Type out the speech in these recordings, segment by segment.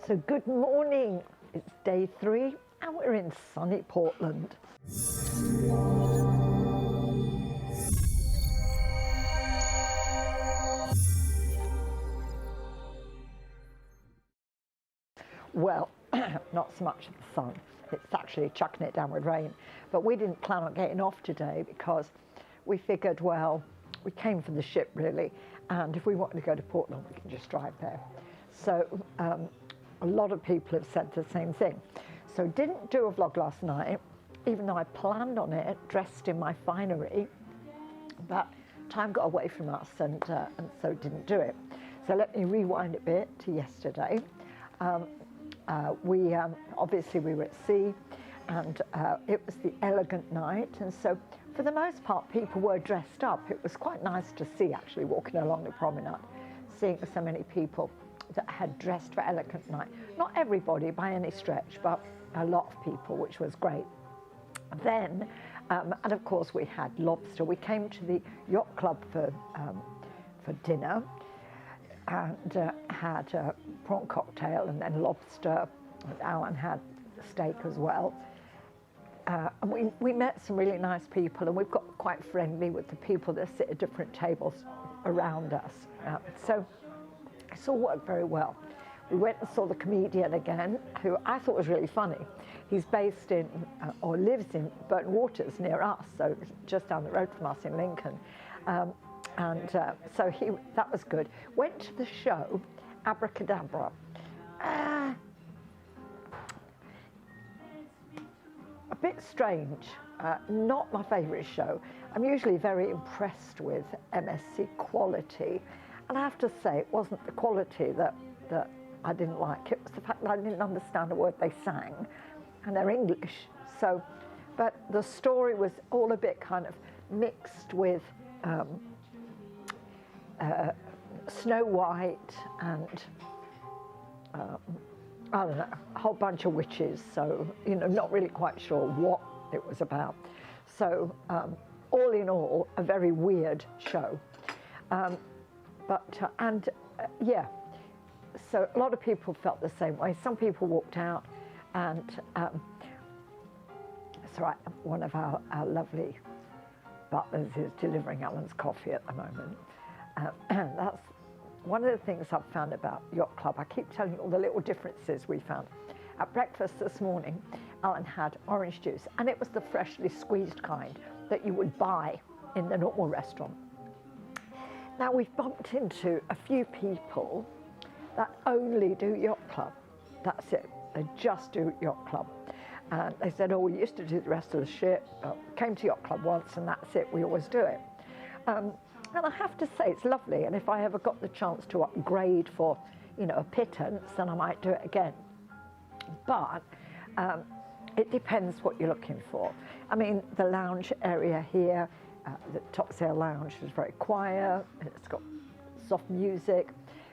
So good morning, it's day 3 and we're in sunny Portland. Well, not so much of the sun, it's actually chucking it down with rain, but we didn't plan on getting off today because we figured, well, we came from the ship really, and if we wanted to go to Portland we can just drive there. So a lot of people have said the same thing. So didn't do a vlog last night, even though I planned on it, dressed in my finery, but time got away from us and so didn't do it. So let me rewind a bit to yesterday. Obviously we were at sea, and it was the elegant night, and so for the most part people were dressed up. It was quite nice to see, actually, walking along the promenade, seeing so many people that had dressed for elegant night. Not everybody by any stretch, but a lot of people, which was great. Then, and of course we had lobster. We came to the Yacht Club for dinner, and had a prawn cocktail and then lobster. Alan had steak as well. And we met some really nice people, and we've got quite friendly with the people that sit at different tables around us. So it's all worked very well. We went and saw the comedian again, who I thought was really funny. He's based in, or lives in Burton Waters near us, so just down the road from us in Lincoln. So that was good. Went to the show, Abracadabra. A bit strange, not my favourite show. I'm usually very impressed with MSC quality, and I have to say it wasn't the quality that I didn't like. It was the fact that I didn't understand a word they sang, and they're English. So, but the story was all a bit kind of mixed with Snow White and I don't know, a whole bunch of witches, so, you know, not really quite sure what it was about. So, all in all, a very weird show. Yeah, so a lot of people felt the same way. Some people walked out, and it's all right, one of our lovely butlers is delivering Alan's coffee at the moment. That's one of the things I've found about Yacht Club. I keep telling you all the little differences we found. At breakfast this morning, Alan had orange juice, and it was the freshly squeezed kind that you would buy in the normal restaurant. Now, we've bumped into a few people that only do Yacht Club. That's it. They just do Yacht Club. And they said, oh, we used to do the rest of the ship. Came to Yacht Club once, and that's it. We always do it. And I have to say, it's lovely, and if I ever got the chance to upgrade for, you know, a pittance, then I might do it again. But it depends what you're looking for. I mean, the lounge area here, the Topsail Lounge, is very quiet, and it's got soft music.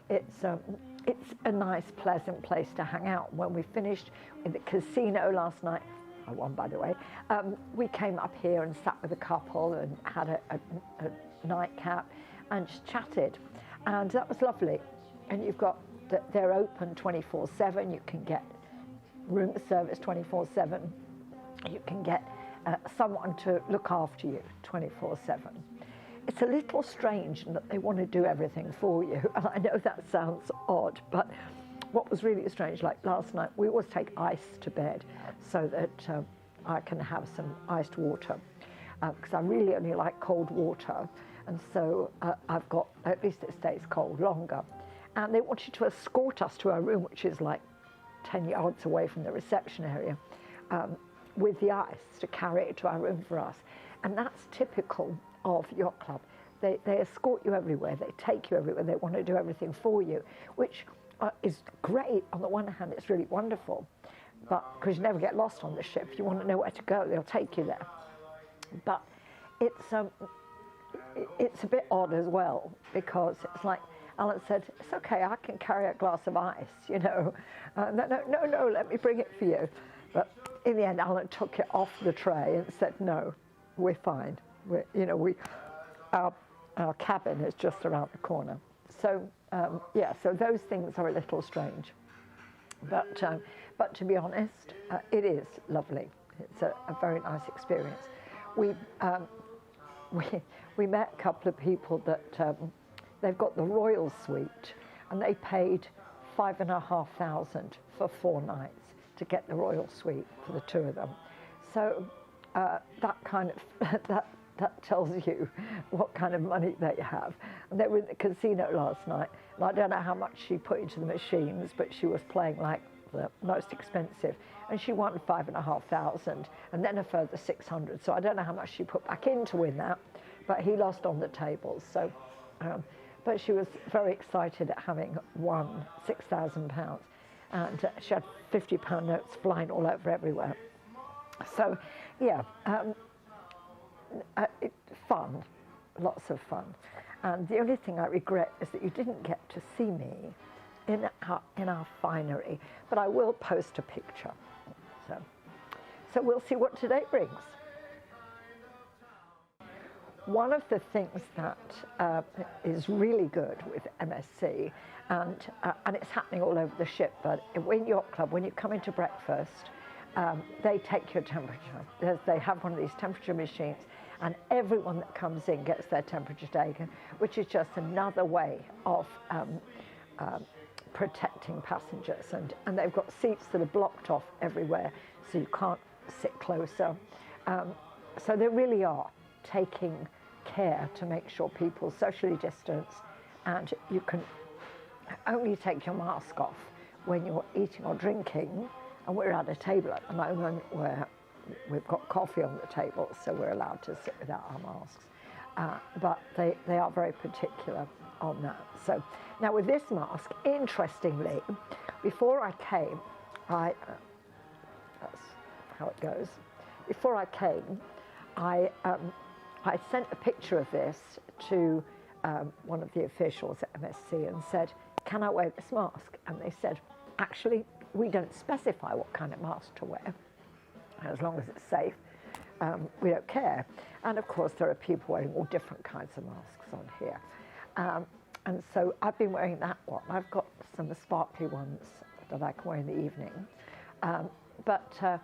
It's a nice, pleasant place to hang out. When we finished in the casino last night, I won, by the way, we came up here and sat with a couple and had a nightcap and just chatted, and that was lovely. And you've got they're open 24/7. You can get room service 24/7. You can get someone to look after you 24/7. It's a little strange that they want to do everything for you, and I know that sounds odd, but what was really strange, like last night, we always take ice to bed so that I can have some iced water, because I really only like cold water, and so I've got, at least it stays cold longer. And they wanted to escort us to our room, which is like 10 yards away from the reception area, with the ice to carry it to our room for us. And that's typical of Yacht Club. They escort you everywhere, they take you everywhere, they want to do everything for you, which is great. On the one hand, it's really wonderful, but because you never get lost on the ship, if you want to know where to go, they'll take you there. But it's a bit odd as well, because it's like Alan said, it's okay, I can carry a glass of ice, you know. No, let me bring it for you. But in the end, Alan took it off the tray and said, no, we're fine. Our cabin is just around the corner. So, yeah, so those things are a little strange. But to be honest, it is lovely. It's a very nice experience. We met a couple of people that they've got the Royal Suite, and they paid $5,500 for 4 nights to get the Royal Suite for the 2 of them. So that kind of that tells you what kind of money they have. And they were in the casino last night, and I don't know how much she put into the machines, but she was playing like the most expensive, and she won $5,500, and then a further $600. So I don't know how much she put back in to win that, but he lost on the tables. So, but she was very excited at having won £6,000, and she had £50 notes flying all over everywhere. So, yeah, fun, lots of fun. And the only thing I regret is that you didn't get to see me in our finery, but I will post a picture. So we'll see what today brings. One of the things that is really good with MSC, and it's happening all over the ship, but in Yacht Club, when you come into breakfast, they take your temperature. They have one of these temperature machines, and everyone that comes in gets their temperature taken, which is just another way of protecting passengers. And they've got seats that are blocked off everywhere, so you can't sit closer. So they really are taking care to make sure people socially distance, and you can only take your mask off when you're eating or drinking. And we're at a table at the moment where we've got coffee on the table, so we're allowed to sit without our masks. But they are very particular on that. So now with this mask, interestingly, before I came, that's how it goes. Before I came, I sent a picture of this to one of the officials at MSC and said, "Can I wear this mask?" And they said, "Actually, we don't specify what kind of mask to wear. As long as it's safe, we don't care." And of course, there are people wearing all different kinds of masks on here. And so I've been wearing that one. I've got some sparkly ones that I can wear in the evening. But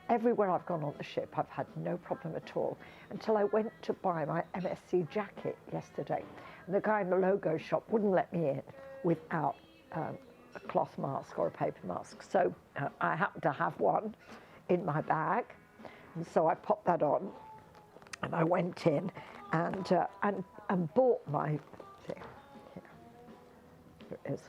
everywhere I've gone on the ship, I've had no problem at all, until I went to buy my MSC jacket yesterday. And the guy in the logo shop wouldn't let me in without a cloth mask or a paper mask. So I happened to have one in my bag, and so I popped that on, and I went in and bought my. Here it is.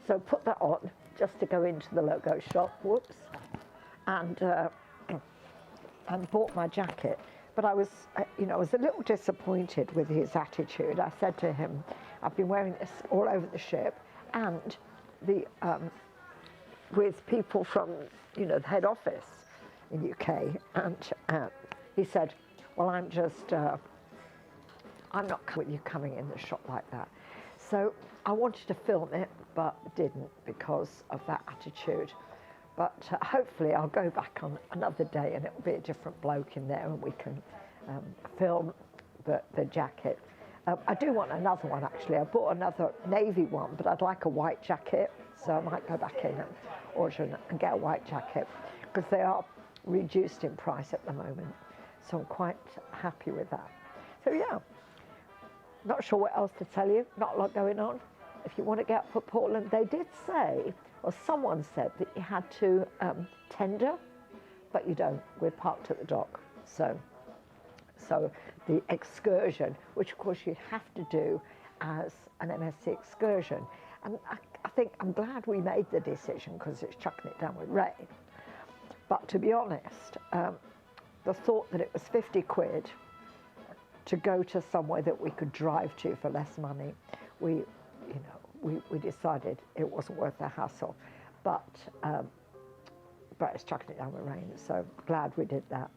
So put that on just to go into the logo shop. Whoops, and bought my jacket. But I was, I was a little disappointed with his attitude. I said to him, "I've been wearing this all over the ship, and with people from, the head office in the UK." And he said, "Well, I'm not with you coming in the shop like that." So I wanted to film it, but didn't because of that attitude. But hopefully I'll go back on another day, and it'll be a different bloke in there, and we can film the jacket. I do want another one, actually. I bought another navy one, but I'd like a white jacket, so I might go back in and order and get a white jacket, because they are reduced in price at the moment. So I'm quite happy with that. So yeah, not sure what else to tell you. Not a lot going on. If you want to get up for Portland, they did say, or someone said, that you had to tender, but you don't. We're parked at the dock. So the excursion, which of course you have to do as an MSC excursion. And I think I'm glad we made the decision, because it's chucking it down with rain. But to be honest, the thought that it was 50 quid to go to somewhere that we could drive to for less money, we decided it wasn't worth the hassle. But it's chucking it down with rain, so glad we did that.